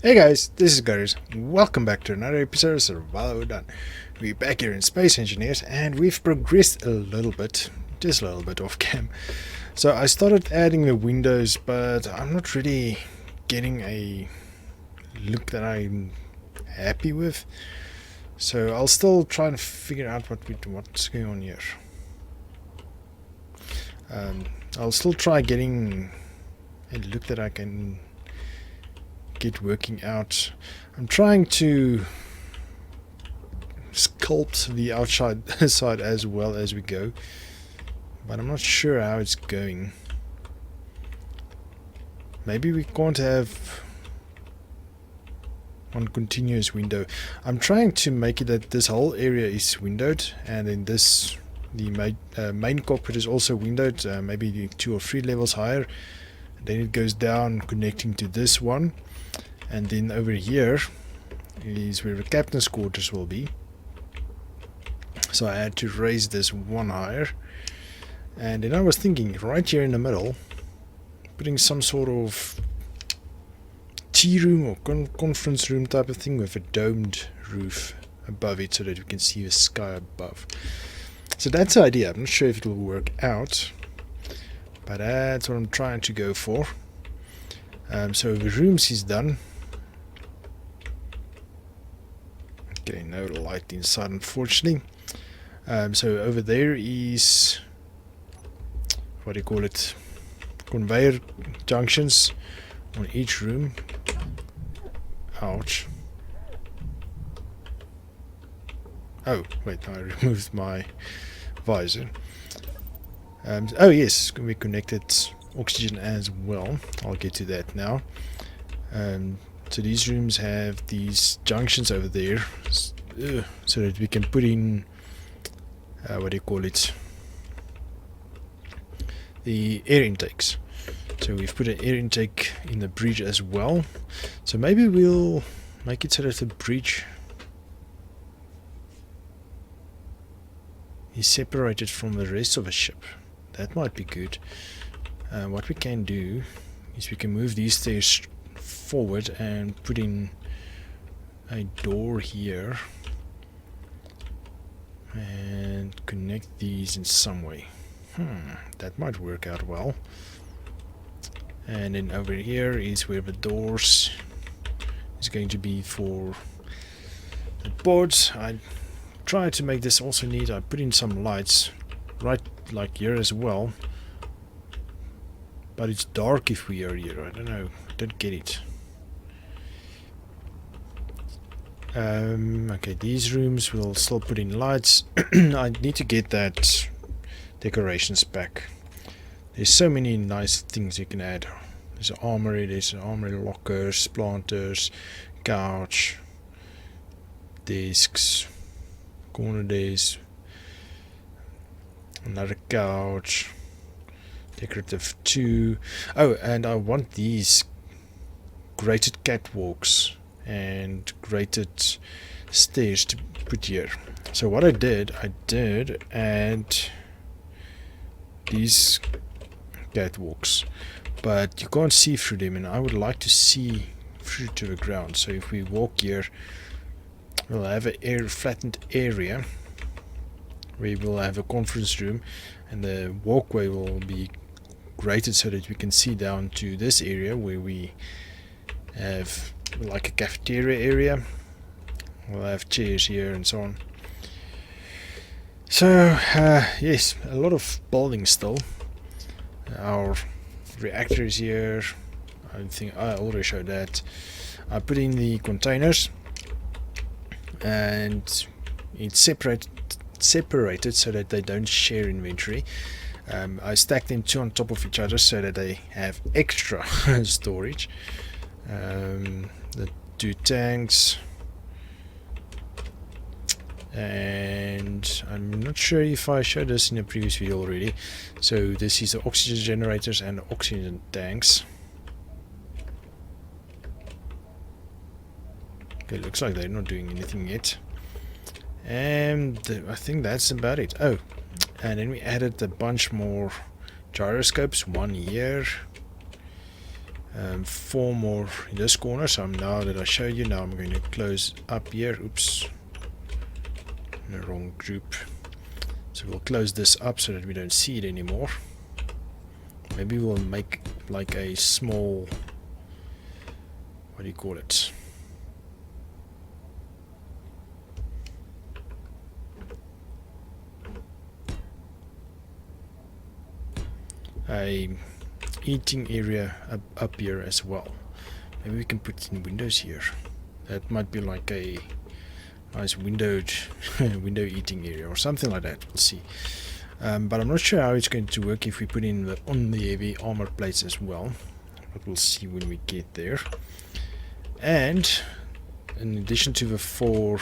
Hey guys, this is Garies. Welcome back to another episode of Survival Done. We're back here in Space Engineers and we've progressed a little bit, just a little bit off cam. So I started adding the windows, but I'm not really getting a look that I'm happy with. So I'll still try to figure out what's going on here. I'll still try getting a look that I can get working out. I'm trying to sculpt the outside side as well as we go, but I'm not sure how it's going. Maybe we can't have one continuous window. I'm trying to make it that this whole area is windowed, and then the main cockpit is also windowed, maybe 2 or 3 levels higher. Then it goes down connecting to this one. And then over here is where the captain's quarters will be. So I had to raise this one higher. And then I was thinking, right here in the middle, putting some sort of tea room or conference room type of thing with a domed roof above it so that we can see the sky above. So that's the idea. I'm not sure if it will work out, but that's what I'm trying to go for. So the rooms is done. Okay, no light inside, unfortunately. So over there is, what do you call it, conveyor junctions on each room. Ouch. Oh wait, I removed my visor. Oh yes, we connected oxygen as well. I'll get to that now. So these rooms have these junctions over there, so that we can put in, what do you call it, the air intakes. So we've put an air intake in the bridge as well. So maybe we'll make it so that the bridge is separated from the rest of the ship. That might be good. What we can do is we can move these stairs forward and put in a door here and connect these in some way. That might work out well. And then over here is where the doors is going to be for the boards. I tried to make this also neat. I put in some lights right like here as well, but it's dark if we are here. I don't know, I don't get it. Okay, these rooms will still put in lights. I need to get that decorations back. There's so many nice things you can add. There's an armory, lockers, planters, couch, desks, corner desks, another couch, decorative 2. Oh, and I want these grated catwalks and grated stairs to put here. So what I did add these catwalks, but you can't see through them, and I would like to see through to the ground. So if we walk here, we'll have a flattened area where we'll have a conference room, and the walkway will be grated so that we can see down to this area where we have like a cafeteria area. We'll have chairs here and so on. So yes, a lot of building still. Our reactor is here. I think I already showed that. I put in the containers and it's separated so that they don't share inventory. I stacked them 2 on top of each other so that they have extra storage. The 2 tanks, and I'm not sure if I showed this in a previous video already. So this is the oxygen generators and the oxygen tanks. Okay, looks like they're not doing anything yet. And I think that's about it. Oh, and then we added a bunch more gyroscopes, 1 here, 4 more in this corner. So now that I showed you, now I'm going to close up here. Oops, in the wrong group. So we'll close this up so that we don't see it anymore. Maybe we'll make like a small, what do you call it? A eating area up here as well. Maybe we can put in windows here. That might be like a nice windowed window eating area or something like that. We'll see. But I'm not sure how it's going to work if we put in on the heavy armor plates as well. But we'll see when we get there. And in addition to the 4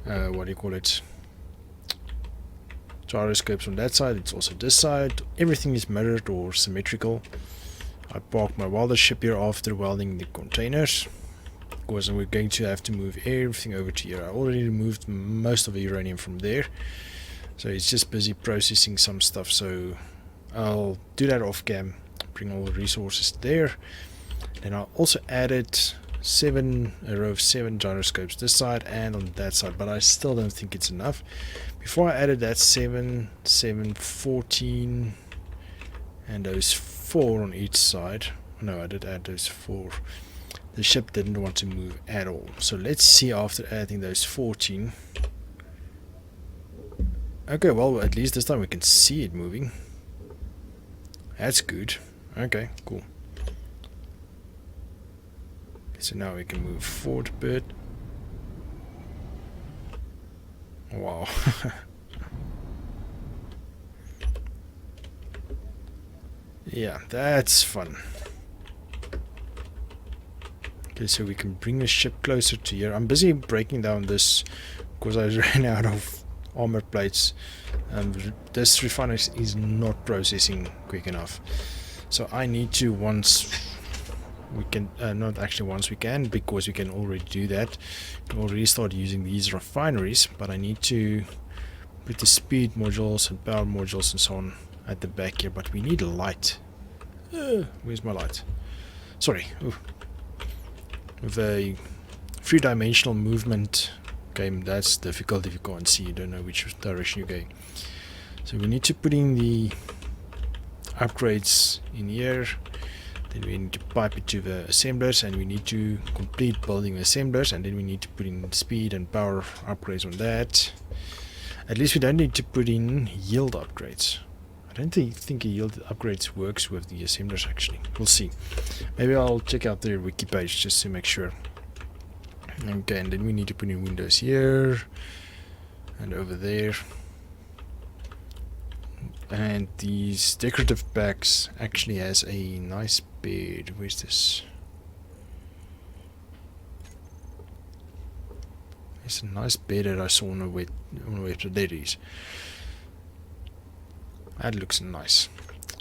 what do you call it, gyroscopes on that side, it's also this side. Everything is mirrored or symmetrical. I parked my welder ship here after welding the containers, because we're going to have to move everything over to here. I already removed most of the uranium from there, so it's just busy processing some stuff. So I'll do that off cam, bring all the resources there. Then I also added a row of 7 gyroscopes this side and on that side, but I still don't think it's enough. Before I added that 7, 14, and those 4 on each side. No, I did add those 4. The ship didn't want to move at all. So let's see after adding those 14. Okay, well, at least this time we can see it moving. That's good. Okay, cool. So now we can move forward a bit. Wow. Yeah, that's fun. Okay, so we can bring the ship closer to here. I'm busy breaking down this because I ran out of armor plates. This refinery is not processing quick enough. So I need to, once we can, not actually once we can, because we can already do that. We'll restart using these refineries, but I need to put the speed modules and power modules and so on at the back here. But we need a light. Where's my light? Sorry. Ooh. With a 3-dimensional movement game, that's difficult if you can't see, you don't know which direction you're going. So we need to put in the upgrades in here. Then we need to pipe it to the assemblers, and we need to complete building the assemblers, and then we need to put in speed and power upgrades on that. At least we don't need to put in yield upgrades. I don't think a yield upgrades works with the assemblers actually. We'll see. Maybe I'll check out their wiki page just to make sure. Okay, and then we need to put in windows here and over there. And these decorative packs actually has a nice bed. Where's this? It's a nice bed that I saw on the website. There it is. That looks nice.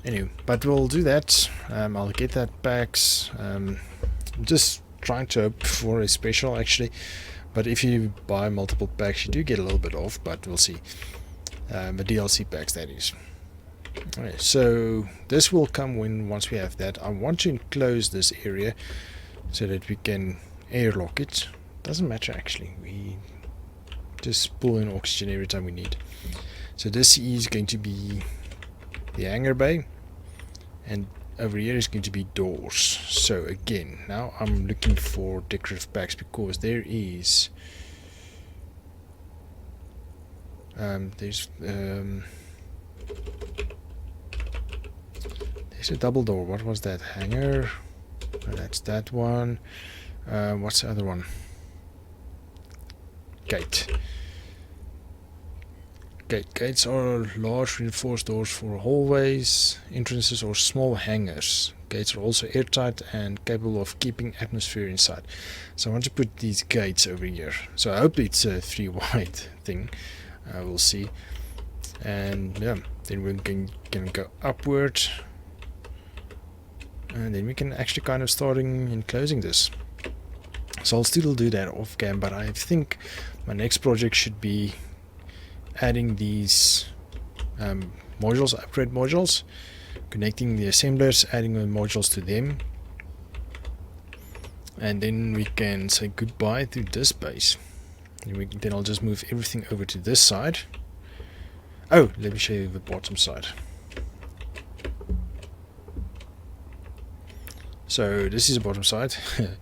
Anyway, but we'll do that. I'll get that packs. I'm just trying to hope for a special actually. But if you buy multiple packs, you do get a little bit off. But we'll see. The DLC packs, that is. Okay, so this will come once we have that. I want to enclose this area so that we can airlock it. Doesn't matter actually. We just pull in oxygen every time we need. So this is going to be the hangar bay, and over here is going to be doors. So again, now I'm looking for decorative packs because there is there's a double door. What was that? Hangar. Oh, that's that one. What's the other one? Gate. Gates are large reinforced doors for hallways, entrances, or small hangars. Gates are also airtight and capable of keeping atmosphere inside. So I want to put these gates over here. So I hope it's a 3-wide thing. We'll see. And yeah, then we can go upward. And then we can actually kind of starting and closing this. So I'll still do that off cam, but I think my next project should be adding these modules, upgrade modules, connecting the assemblers, adding the modules to them, and then we can say goodbye to this base. And then I'll just move everything over to this side. Oh, let me show you the bottom side. So this is the bottom side. A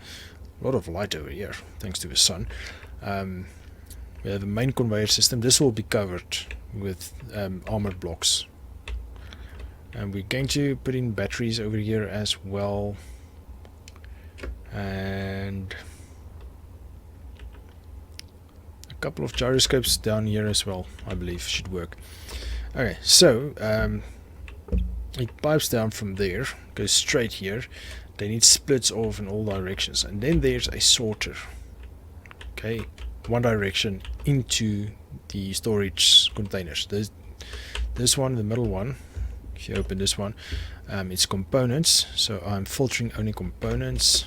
lot of light over here, thanks to the sun. We have the main conveyor system. This will be covered with armored blocks. And we're going to put in batteries over here as well. And a couple of gyroscopes down here as well, I believe, should work. Okay, so it pipes down from there, goes straight here. Then it splits off in all directions, and then there's a sorter. Okay, one direction into the storage containers. This one, the middle one, if you open this one, it's components, so I'm filtering only components.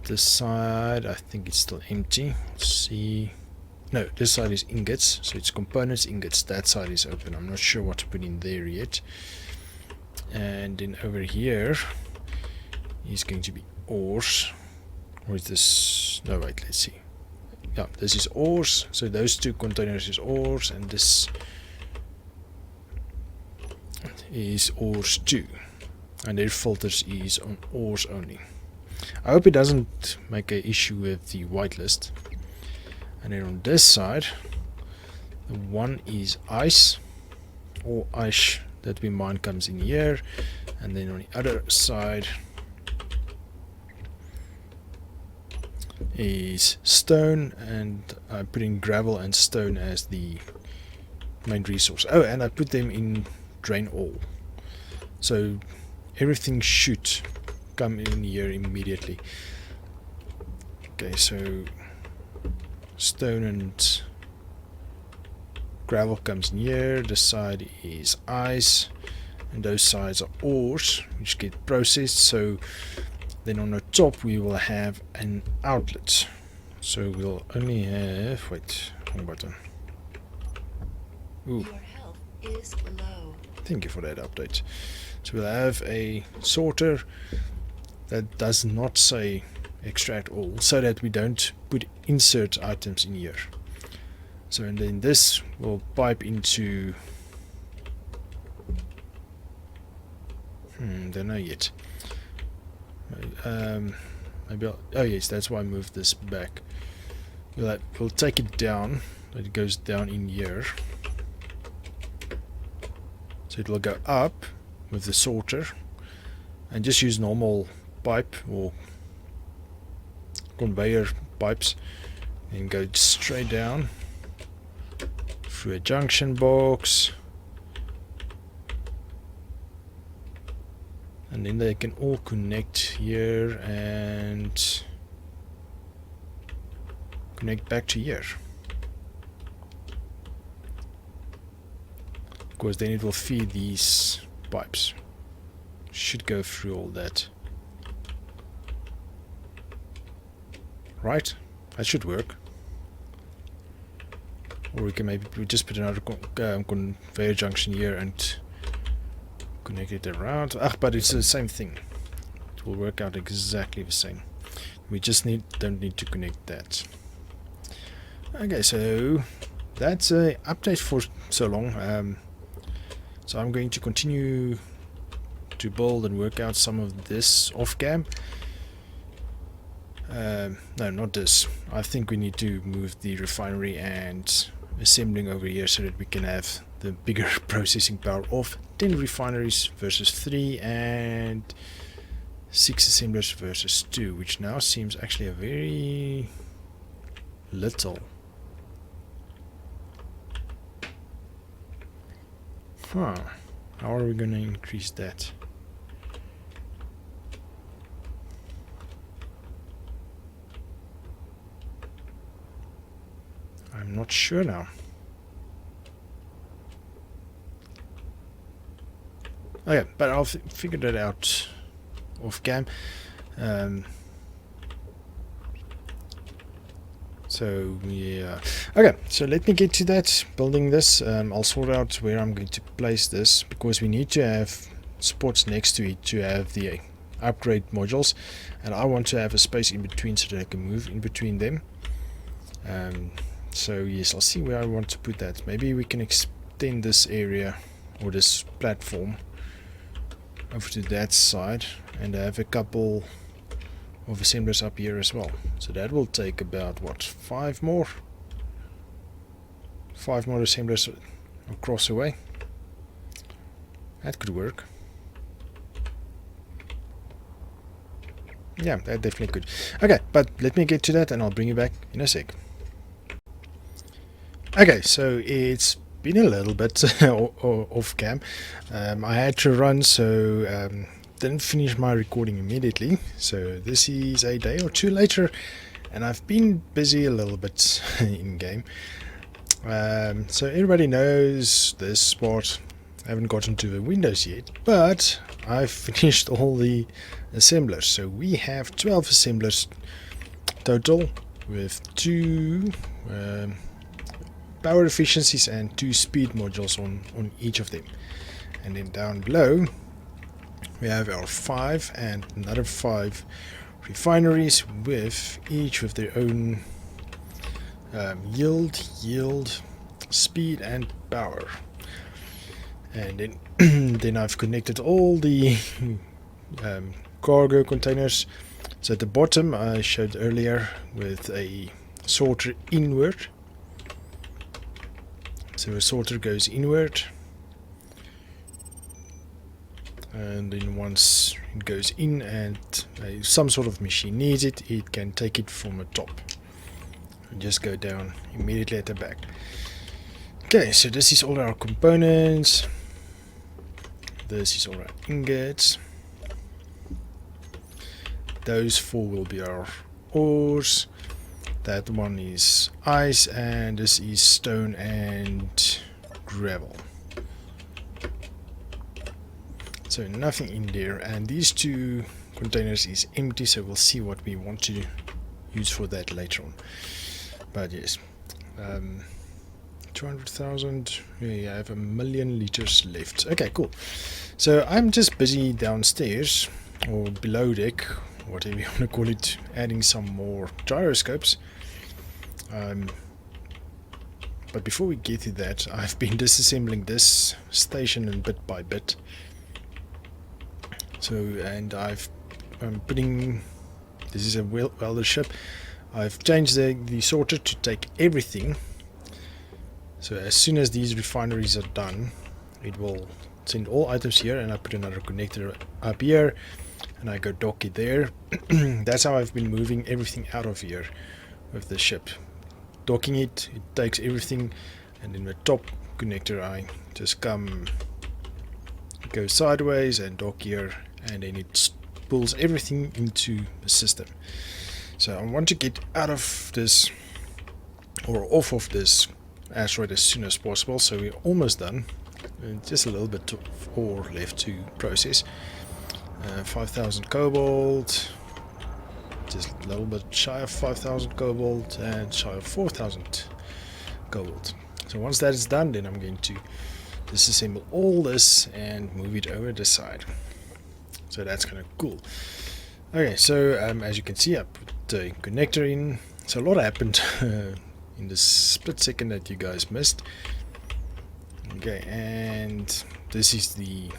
This side, I think it's still empty. Let's see. No, this side is ingots, so it's components, ingots. That side is open. I'm not sure what to put in there yet. And then over here is going to be ores. Or is this? No, wait, let's see. Yeah, this is ores. So those two containers is ores, and this is ores too. And their filters is on ores only. I hope it doesn't make an issue with the whitelist. And then on this side, the one is ice, or ice that we mine comes in here. And then on the other side is stone, and I put in gravel and stone as the main resource. Oh, and I put them in drain all, so everything should come in here immediately. Okay, so stone and gravel comes in here. This side is ice, and those sides are ores which get processed. So then on the top we will have an outlet, so we'll only have, wait, wrong button. Ooh, your health is low. Thank you for that update. So we'll have a sorter that does not say extract all, so that we don't put insert items in here. So, and then this will pipe into don't know yet. Maybe oh yes, that's why I moved this back. We'll take it down, it goes down in here, so it will go up with the sorter, and just use normal pipe or conveyor pipes, and go straight down through a junction box, and then they can all connect here and connect back to here, because then it will feed these pipes. Should go through all that. Right, that should work. Or we can maybe just put another conveyor junction here and connect it around. But it's the same thing. It will work out exactly the same. We just don't need to connect that. Okay, so that's a update for so long. So I'm going to continue to build and work out some of this off cam. No, not this. I think we need to move the refinery and assembling over here so that we can have the bigger processing power of 10 refineries versus 3 and 6 assemblers versus 2, which now seems actually a very little. How are we going to increase that? I'm not sure now. Okay, but I'll figure that out off cam. So yeah, okay, so let me get to that, building this. I'll sort out where I'm going to place this, because we need to have spots next to it to have the upgrade modules, and I want to have a space in between so that I can move in between them. So yes, I'll see where I want to put that. Maybe we can extend this area or this platform over to that side and have a couple of assemblers up here as well. So that will take about what, 5 more assemblers across the way. That could work. Yeah, that definitely could. Okay, but let me get to that and I'll bring you back in a sec. Okay, so it's been a little bit off cam. I had to run, so didn't finish my recording immediately. So this is a day or two later, and I've been busy a little bit in game. So everybody knows this spot. I haven't gotten to the windows yet, but I've finished all the assemblers. So we have 12 assemblers total, with 2 power efficiencies and 2 speed modules on each of them. And then down below we have our 5 and another 5 refineries, with each with their own yield, speed and power. And then then I've connected all the cargo containers. So at the bottom I showed earlier with a sorter inward. So a sorter goes inward, and then once it goes in and some sort of machine needs it, it can take it from the top and just go down immediately at the back. Okay, so this is all our components. This is all our ingots. Those 4 will be our ores. That one is ice, and this is stone and gravel. So nothing in there, and these 2 containers is empty, so we'll see what we want to use for that later on. But yes, 200,000. Yeah, I have 1 million liters left. Okay, cool. So I'm just busy downstairs, or below deck, whatever you want to call it, adding some more gyroscopes. But before we get to that, I've been disassembling this station and bit by bit. So, and I'm putting, this is a welder ship. I've changed the sorter to take everything. So as soon as these refineries are done, it will send all items here, and I put another connector up here, and I go dock it there. That's how I've been moving everything out of here with the ship. Docking it takes everything, and in the top connector I just go sideways and dock here, and then it pulls everything into the system. So I want to get out of this, or off of this asteroid as soon as possible. So we're almost done, just a little bit of ore left to process. 5,000 cobalt, just a little bit shy of 5,000 cobalt, and shy of 4,000 cobalt. So once that is done, then I'm going to disassemble all this and move it over the side. So that's kind of cool. Okay, so as you can see, I put the connector in. So a lot happened in the split second that you guys missed. Okay, and this is the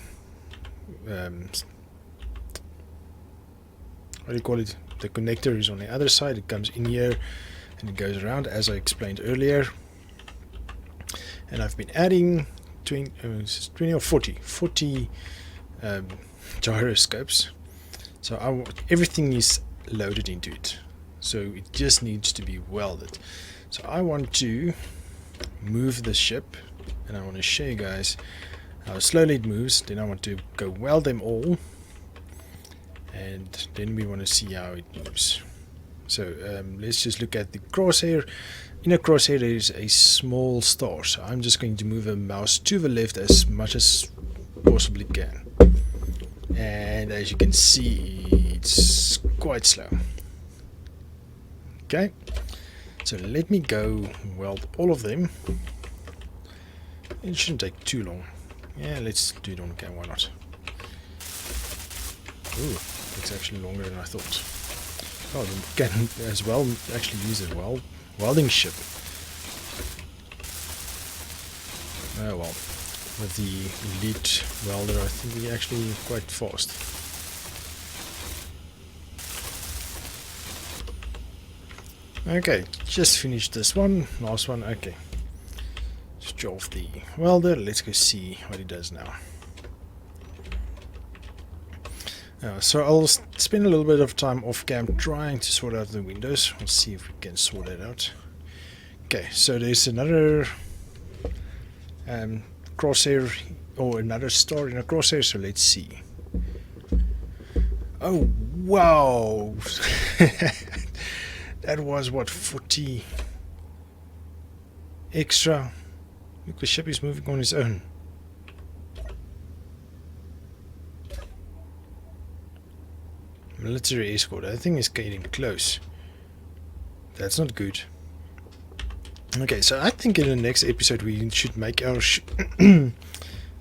what do you call it? The connector is on the other side. It comes in here and it goes around, as I explained earlier. And I've been adding 20 or 40 gyroscopes. So everything is loaded into it. So it just needs to be welded. So I want to move the ship, and I want to show you guys how slowly it moves. Then I want to go weld them all, and then we want to see how it moves. So let's just look at the crosshair. In a crosshair there is a small star, so I'm just going to move the mouse to the left as much as possibly can. And as you can see, it's quite slow. Okay, so let me go weld all of them. It shouldn't take too long. Yeah, let's do it on camera, why not? Ooh, It's actually longer than I thought. Oh, we can as well actually use a welding ship. Oh well, with the elite welder I think we're actually quite fast. Okay, just finished this one, last one. Okay, switch off the welder, let's go see what it does now. So I'll spend a little bit of time off cam trying to sort out the windows. We'll see if we can sort that out. Okay, so there's another crosshair, or another star in a crosshair, so let's see. Oh wow. That was what, 40 extra. Look, the ship is moving on its own. Military escort, I think it's getting close. That's not good. Okay, so I think in the next episode we should make our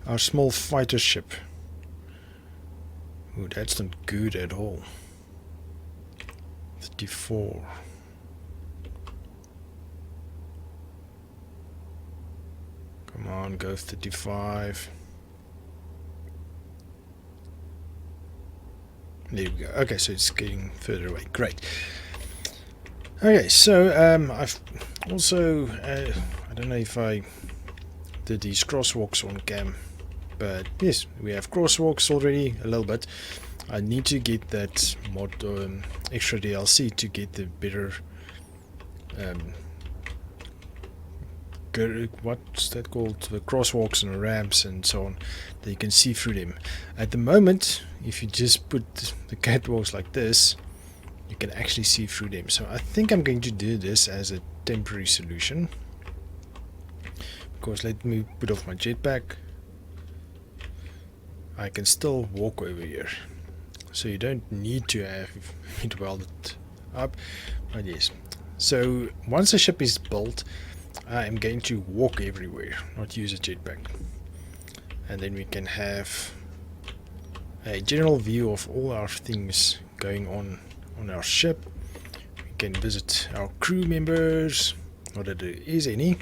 our small fighter ship. Ooh, that's not good at all. 34. Come on, go 35. There we go. Okay, so it's getting further away. Great. Okay, so I've also I don't know if I did these crosswalks on cam, but yes, we have crosswalks already a little bit. I need to get that mod extra DLC to get the better what's that called, the crosswalks and ramps and so on, that you can see through them. At the moment, if you just put the catwalks like this, you can actually see through them. So I think I'm going to do this as a temporary solution. Of course, let me put off my jetpack. I can still walk over here, so you don't need to have it welded up, but yes. So once the ship is built, I am going to walk everywhere, not use a jetpack, and then we can have a general view of all our things going on our ship. We can visit our crew members, not that there is any.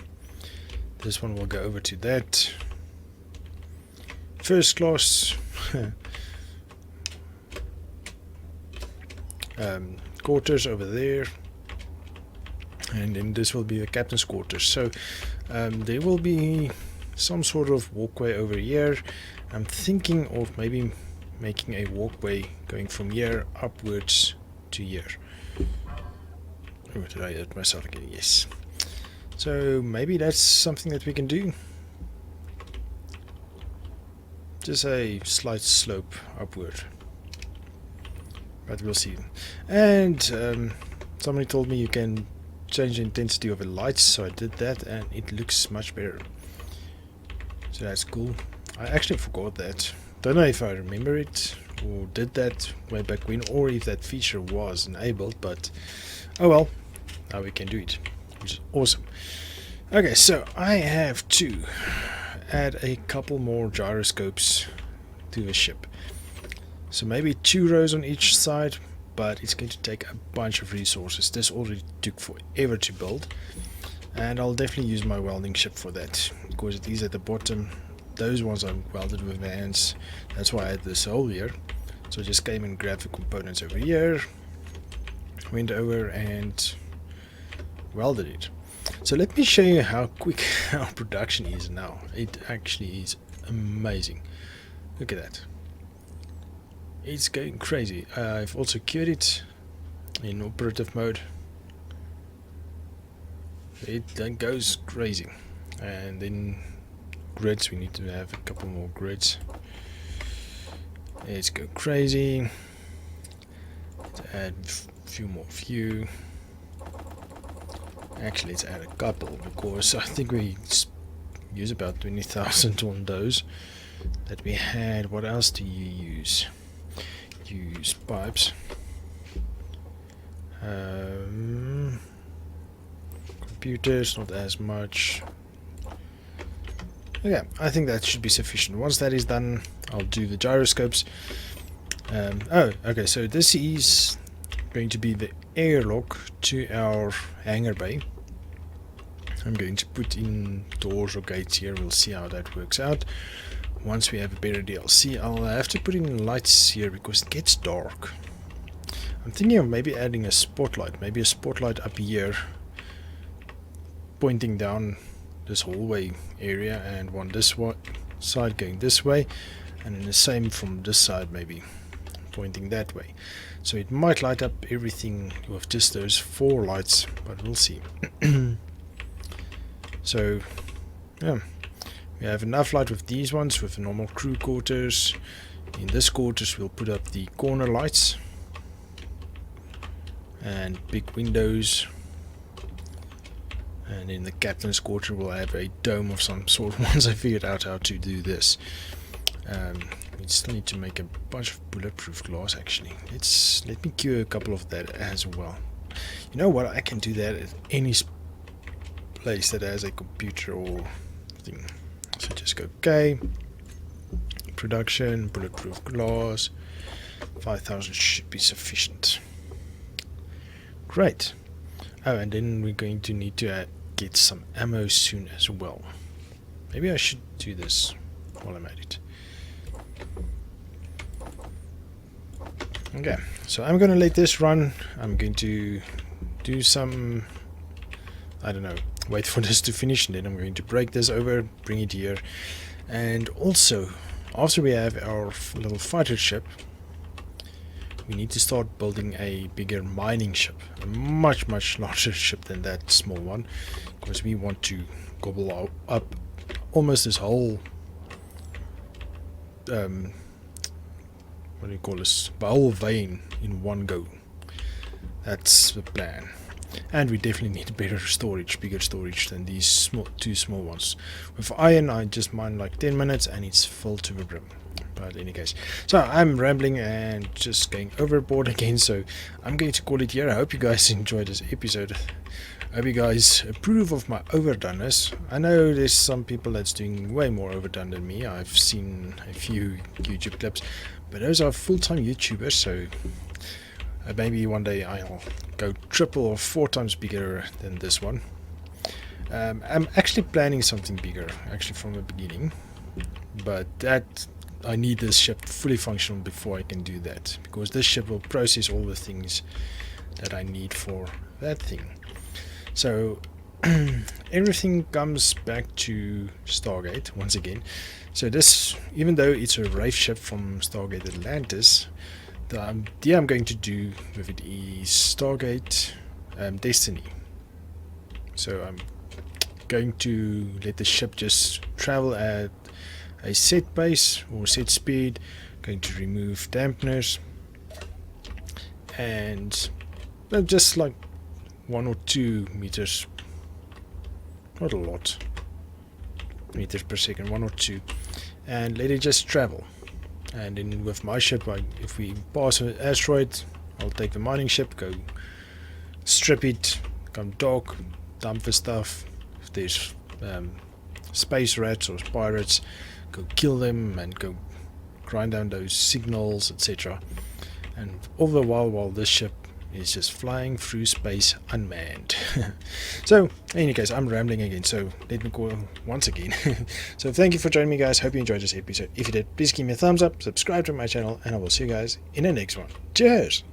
This one will go over to that first class quarters over there, and then this will be the captain's quarters. So there will be some sort of walkway over here. I'm thinking of maybe making a walkway going from here upwards to here. Oh, did I hurt myself again? Yes. So maybe that's something that we can do. Just a slight slope upward, but we'll see. And somebody told me you can change the intensity of the lights, so I did that and it looks much better. So that's cool. I actually forgot that. Don't know if I remember it or did that way back when, or if that feature was enabled, but oh well, now we can do it, which is awesome. Okay, so I have to add a couple more gyroscopes to the ship. So maybe 2 rows on each side, but it's going to take a bunch of resources. This already took forever to build, and I'll definitely use my welding ship for that, because it is at the bottom. Those ones are welded with my hands. That's why I had this hole here. So I just came and grabbed the components over here, went over and welded it. So let me show you how quick our production is now. It actually is amazing. Look at that. It's going crazy. I've also cured it in operative mode. It then goes crazy. And then grids, we need to have a couple more grids. Let's go crazy. Let's add a few more view. Actually, let's add a couple, because I think we use about 20,000 on those that we had. What else do you use? Use pipes. Computers, not as much. Yeah, I think that should be sufficient. Once that is done, I'll do the gyroscopes, Oh, okay, so this is going to be the airlock to our hangar bay. I'm going to put in doors or gates here. We'll see how that works out. Once we have a better DLC, I'll have to put in lights here because it gets dark. I'm thinking of maybe adding a spotlight. Maybe a spotlight up here, pointing down this hallway area, and one this side going this way, and then the same from this side, maybe pointing that way. So it might light up everything with just those 4 lights, but we'll see. So, yeah, we have enough light with these ones, with the normal crew quarters. In this quarters we'll put up the corner lights and big windows, and in the captain's quarter we'll have a dome of some sort once I figured out how to do this. We still need to make a bunch of bulletproof glass actually. Let me cure a couple of that as well. You know what, I can do that at any place that has a computer or thing. So just go okay, production, bulletproof glass, 5,000 should be sufficient. Great. Oh, and then we're going to need to get some ammo soon as well. Maybe I should do this while I'm at it. Okay, so I'm gonna let this run. I'm going to do some, I don't know, wait for this to finish, and then I'm going to break this over, bring it here. And also, after we have our little fighter ship, we need to start building a bigger mining ship, a much larger ship than that small one, because we want to gobble up almost this whole what do you call this, the whole vein in one go. That's the plan. And we definitely need better storage, bigger storage than these two small ones. With iron, I just mine like 10 minutes and it's full to the brim. But in any case, so I'm rambling and just going overboard again, so I'm going to call it here. I hope you guys enjoyed this episode. I hope you guys approve of my overdoneness. I know there's some people that's doing way more overdone than me. I've seen a few YouTube clips, but those are full-time YouTubers, so maybe one day I'll go triple or 4 times bigger than this one. I'm actually planning something bigger, actually from the beginning, but that I need this ship fully functional before I can do that, because this ship will process all the things that I need for that thing. So everything comes back to Stargate once again. So this, even though it's a Wraith ship from Stargate Atlantis, the idea I'm going to do with it is Stargate Destiny. So I'm going to let the ship just travel at a set pace or set speed, going to remove dampeners, and just like 1 or 2 meters, not a lot, meters per second, 1 or 2, and let it just travel. And then with my ship, if we pass an asteroid, I'll take the mining ship, go strip it, come dock, dump the stuff. If there's space rats or pirates, go kill them and go grind down those signals, etc. And all the while this ship is just flying through space unmanned. So in any case, I'm rambling again, so let me call once again. So thank you for joining me, guys. Hope you enjoyed this episode. If you did, please give me a thumbs up, subscribe to my channel, and I will see you guys in the next one. Cheers.